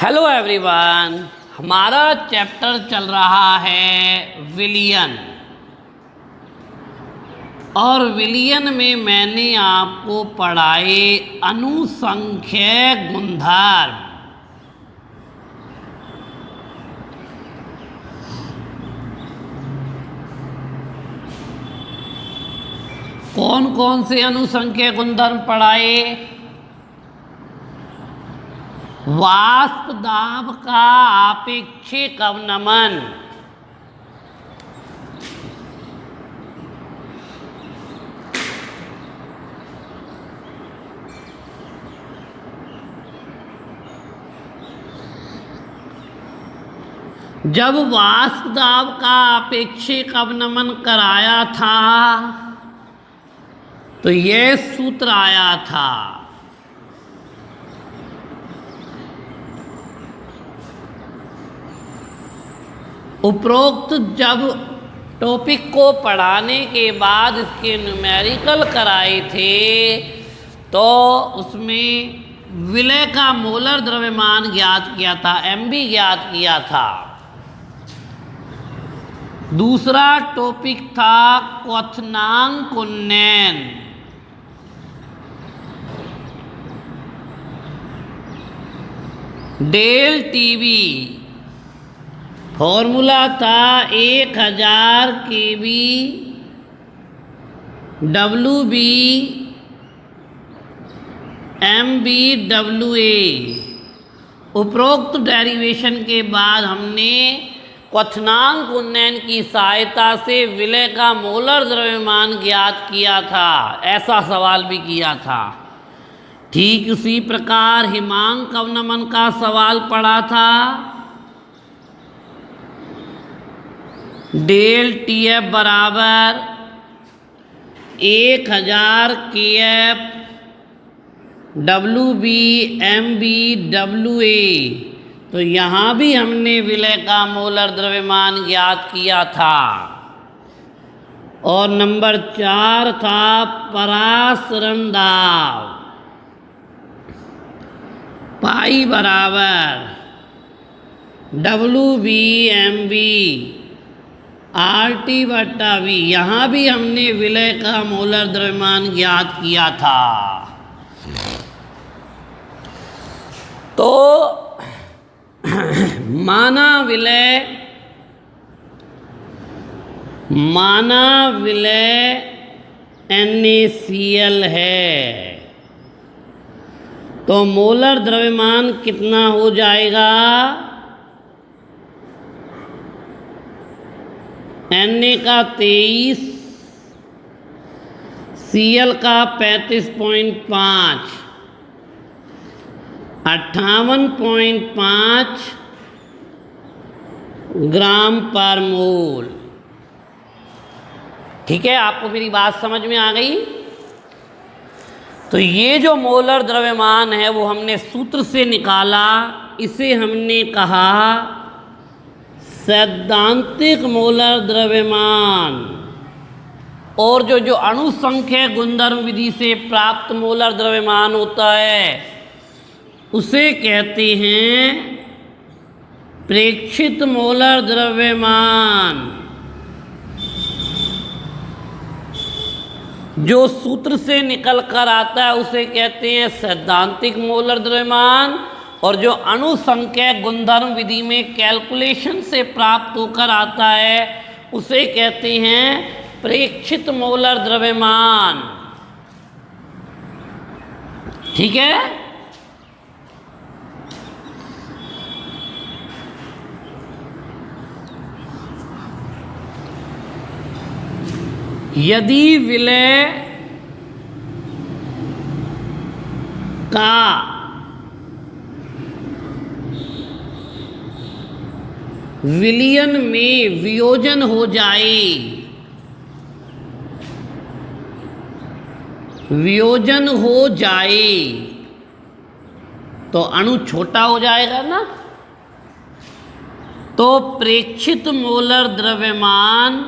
Hello everyone, हमारा chapter चल रहा है विलियन। और विलियन में मैंने आपको पढ़ाए अनुसंख्यक गुणधर्म। कौन कौन से अनुसंख्यक गुणधर्म पढ़ाए? वाष्प दाब का आपेक्षिक अवनमन, जब वाष्प दाब का आपेक्षिक अवनमन कराया था तो यह सूत्र आया था। उपरोक्त जब टॉपिक को पढ़ाने के बाद इसके न्यूमेरिकल कराए थे तो उसमें विलय का मोलर द्रव्यमान ज्ञात किया था, एमबी ज्ञात किया था। दूसरा टॉपिक था क्वथनांक उन्नयन। डेल टीवी फॉर्मूला था 1000 केवी WB MBWA। उपरोक्त डेरिवेशन के बाद हमने क्वथनांक उन्नयन की सहायता से विलय का मोलर द्रव्यमान ज्ञात किया था। ऐसा सवाल भी किया था। ठीक उसी प्रकार हिमांक अवनमन का सवाल पड़ा था। डेल TF बराबर 1000 KF WB MBWA। तो यहाँ भी हमने विलय का मोलर द्रव्यमान ज्ञात किया था। और नंबर 4 था परासरण दाब, पाई बराबर WB MB RT बट्टा V। यहाँ भी हमने विलय का मोलर द्रव्यमान ज्ञात किया था। तो माना विलय NaCl है तो मोलर द्रव्यमान कितना हो जाएगा? Na का 23, Cl का 35.5, 58.5 ग्राम पर मोल। ठीक है, आपको मेरी बात समझ में आ गई? तो ये जो मोलर द्रव्यमान है वो हमने सूत्र से निकाला। इसे हमने कहा सैद्धांतिक मोलर द्रव्यमान। और जो अनुसंख्यक गुणधर्म विधि से प्राप्त मोलर द्रव्यमान होता है उसे कहते हैं प्रेक्षित मोलर द्रव्यमान। जो सूत्र से निकल कर आता है उसे कहते हैं सैद्धांतिक मोलर द्रव्यमान। और जो अनुसंख्यक गुणधर्म विधि में कैलकुलेशन से प्राप्त होकर आता है उसे कहते हैं प्रेक्षित मोलर द्रव्यमान। ठीक है? यदि विलय का विलियन में वियोजन हो जाए तो अणु छोटा हो जाएगा ना। तो प्रेक्षित मोलर द्रव्यमान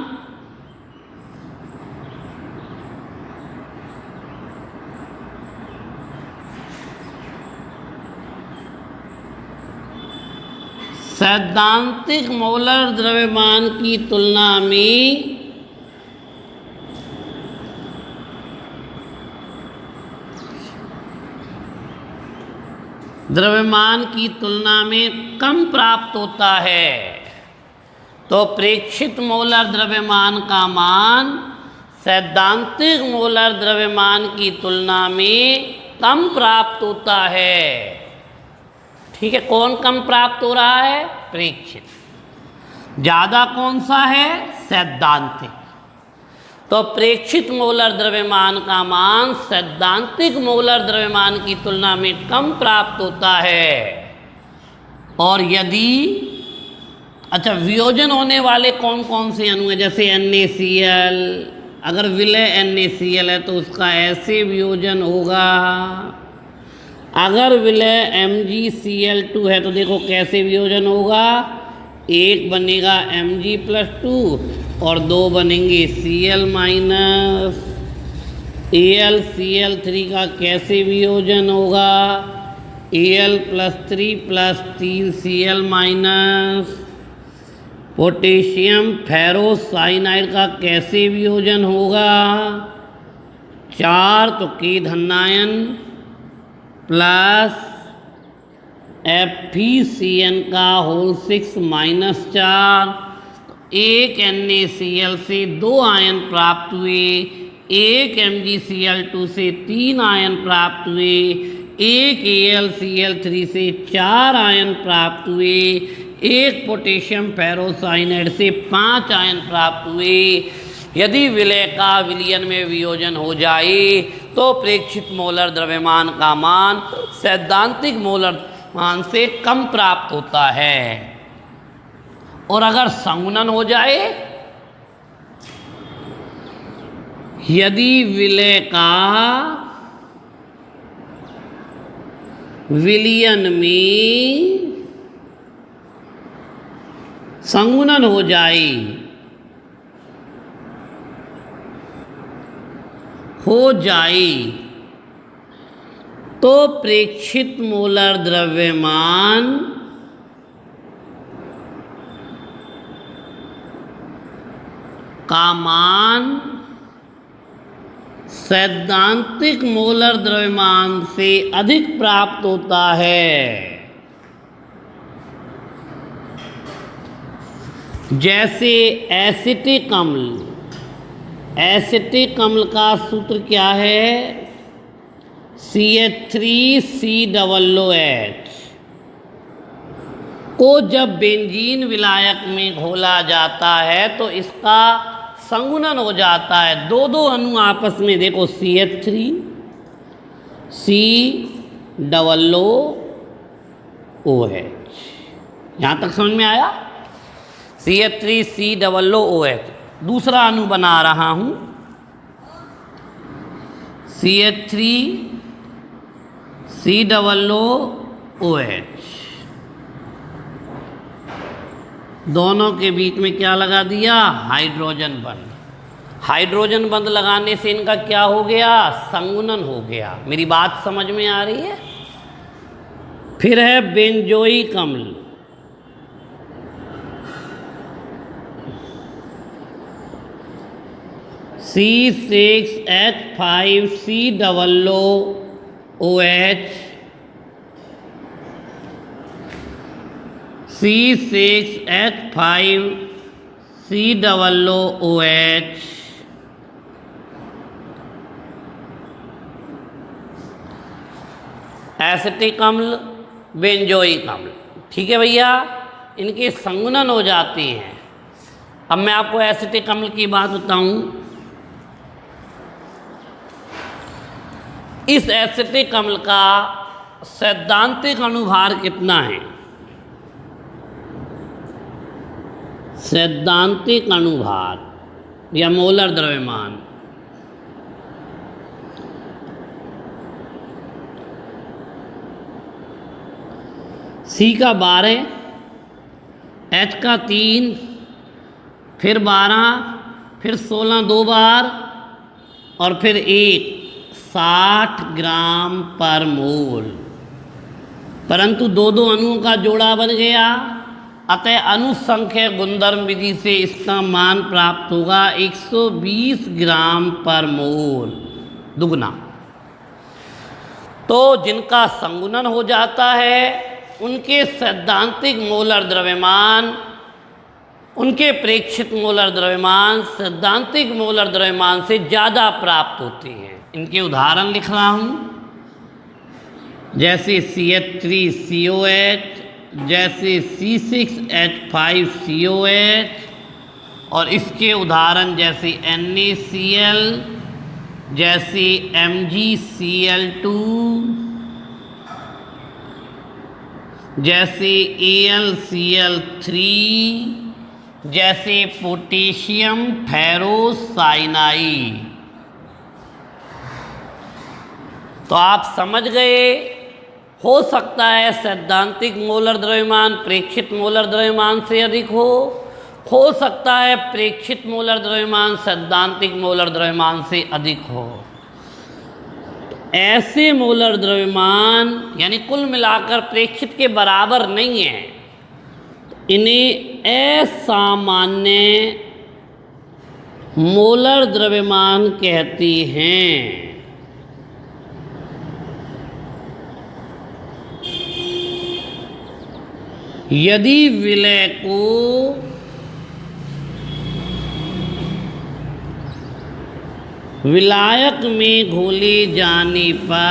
सैद्धांतिक मोलर द्रव्यमान की तुलना में कम प्राप्त होता है। तो प्रेक्षित मोलर द्रव्यमान का मान सैद्धांतिक मोलर द्रव्यमान की तुलना में कम प्राप्त होता है। ठीक है, कौन कम प्राप्त हो रहा है? प्रेक्षित। ज़्यादा कौन सा है? सैद्धांतिक। तो प्रेक्षित मोलर द्रव्यमान का मान सैद्धांतिक मोलर द्रव्यमान की तुलना में कम प्राप्त होता है। और यदि अच्छा वियोजन होने वाले कौन कौन से अणु हैं? जैसे NaCl, अगर विलय NaCl है तो उसका ऐसे वियोजन होगा। अगर विलय MgCl2 है तो देखो कैसे वियोजन होगा, एक बनेगा Mg+2 और दो बनेंगे Cl-, AlCl3 का कैसे वियोजन होगा, Al+3 + 3Cl-। पोटेशियम फेरोसाइनाइड का कैसे वियोजन होगा, 4 तो K धनायन प्लस FeCN का होल 6 - 4। एक NaCl से 2 आयन प्राप्त हुए, एक MgCl2 से 3 आयन प्राप्त हुए, एक AlCl3 से 4 आयन प्राप्त हुए, एक पोटेशियम फेरोसाइनाइड से 5 आयन प्राप्त हुए। यदि विलय का विलयन में वियोजन हो जाए तो प्रेक्षित मोलर द्रव्यमान का मान सैद्धांतिक मोलर मान से कम प्राप्त होता है। और अगर संगुणन हो जाए, यदि विलय का विलयन में संगुणन हो जाए तो प्रेक्षित मोलर द्रव्यमान का मान सैद्धांतिक मोलर द्रव्यमान से अधिक प्राप्त होता है। जैसे एसिटिक अम्ल का सूत्र क्या है, CH3COOH को जब बेंजीन विलायक में घोला जाता है तो इसका संगुणन हो जाता है। दो अणु आपस में देखो CH3COOH, यहाँ तक समझ में आया? CH3COOH। दूसरा अणु बना रहा हूँ, CH3COOH। दोनों के बीच में क्या लगा दिया? हाइड्रोजन बंध। हाइड्रोजन बंध लगाने से इनका क्या हो गया? संगुणन हो गया। मेरी बात समझ में आ रही है? फिर है बेंजोइक अम्ल, C6H5COOH, C6H5COOH, एसिटिक अम्ल, बेंजोइक अम्ल। ठीक है भैया, इनके संगुणन हो जाते हैं। अब मैं आपको एसिटिक अम्ल की बात बताऊं। इस एसिटिक अम्ल का सैद्धांतिक अणुभार कितना है? सैद्धांतिक अणुभार या मोलर द्रव्यमान, C का 12, H का 3, फिर 12, फिर 16 2 बार और फिर 1, 60 ग्राम पर मोल। परंतु दो अणुओं का जोड़ा बन गया अतः अनुसंख्य गुणधर्म विधि से इसका मान प्राप्त होगा 120 ग्राम पर मोल, दुगना। तो जिनका संगुणन हो जाता है उनके सैद्धांतिक मोलर द्रव्यमान, उनके प्रेक्षित मोलर द्रव्यमान सैद्धांतिक मोलर द्रव्यमान से ज़्यादा प्राप्त होते हैं। इनके उदाहरण लिख रहा हूँ, जैसे CH3COH, जैसे C6H5COH, और इसके उदाहरण जैसे NaCl, जैसे MgCl2, जैसे AlCl3, जैसे पोटेशियम फेरोसाइनाइड। तो आप समझ गए, हो सकता है सैद्धांतिक मोलर द्रव्यमान प्रेक्षित मोलर द्रव्यमान से अधिक हो सकता है प्रेक्षित मोलर द्रव्यमान सैद्धांतिक मोलर द्रव्यमान से अधिक हो। ऐसे मोलर द्रव्यमान यानी कुल मिलाकर प्रेक्षित के बराबर नहीं है, इन्हें असामान्य मोलर द्रव्यमान कहते हैं। यदि विलय को विलायक में घोले जाने पर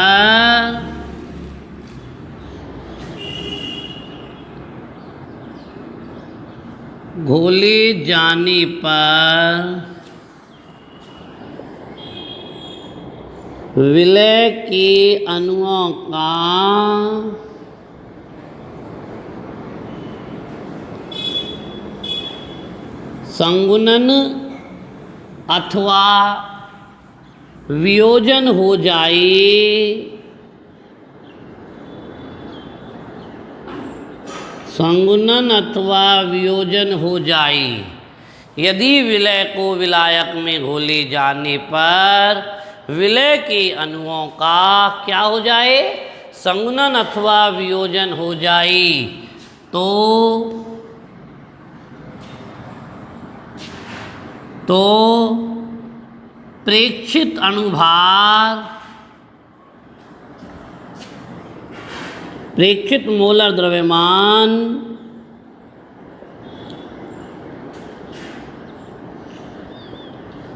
विलय के अणुओं का संगुणन अथवा वियोजन हो जाए, संगुणन अथवा वियोजन हो जाए। यदि विलय को विलायक में घोले जाने पर विलय के अणुओं का क्या हो जाए, संगुणन अथवा वियोजन हो जाए, तो प्रेक्षित अणुभार, प्रेक्षित मोलर द्रव्यमान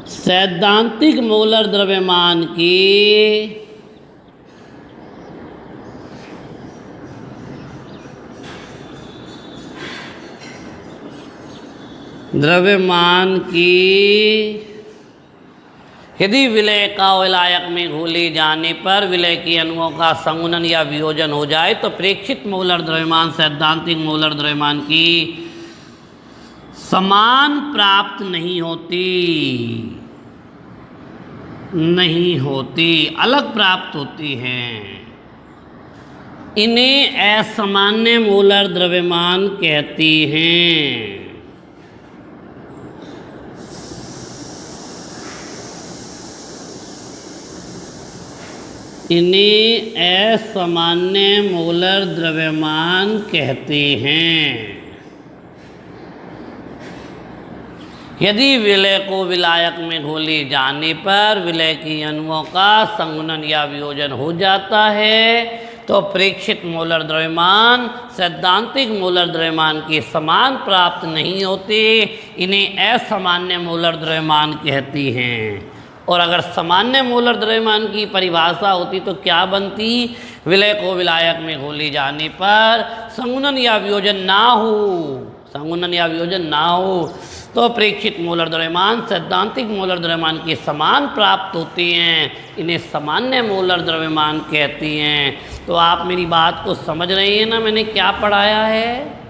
सैद्धांतिक मोलर द्रव्यमान के यदि विलय का विलायक में घोले जाने पर विलय के अणुओं का संगुणन या वियोजन हो जाए तो प्रेक्षित मोलर द्रव्यमान सैद्धांतिक मोलर द्रव्यमान की समान प्राप्त नहीं होती, अलग प्राप्त होती हैं। इन्हें असामान्य मोलर द्रव्यमान कहते हैं। इन्हें असामान्य मोलर द्रव्यमान कहते हैं। यदि विलय को विलायक में घोले जाने पर विलय के अणुओं का संगुणन या वियोजन हो जाता है तो प्रेक्षित मोलर द्रव्यमान सैद्धांतिक मोलर द्रव्यमान के समान प्राप्त नहीं होते, इन्हें असामान्य मोलर द्रव्यमान कहती हैं। और अगर सामान्य मोलर द्रव्यमान की परिभाषा होती तो क्या बनती, विलय को विलायक में घोले जाने पर संगुणन या वियोजन ना हो तो प्रेक्षित मोलर द्रव्यमान सैद्धांतिक मोलर द्रव्यमान के समान प्राप्त होते हैं, इन्हें सामान्य मोलर द्रव्यमान कहती हैं। तो आप मेरी बात को समझ रहे हैं ना, मैंने क्या पढ़ाया है।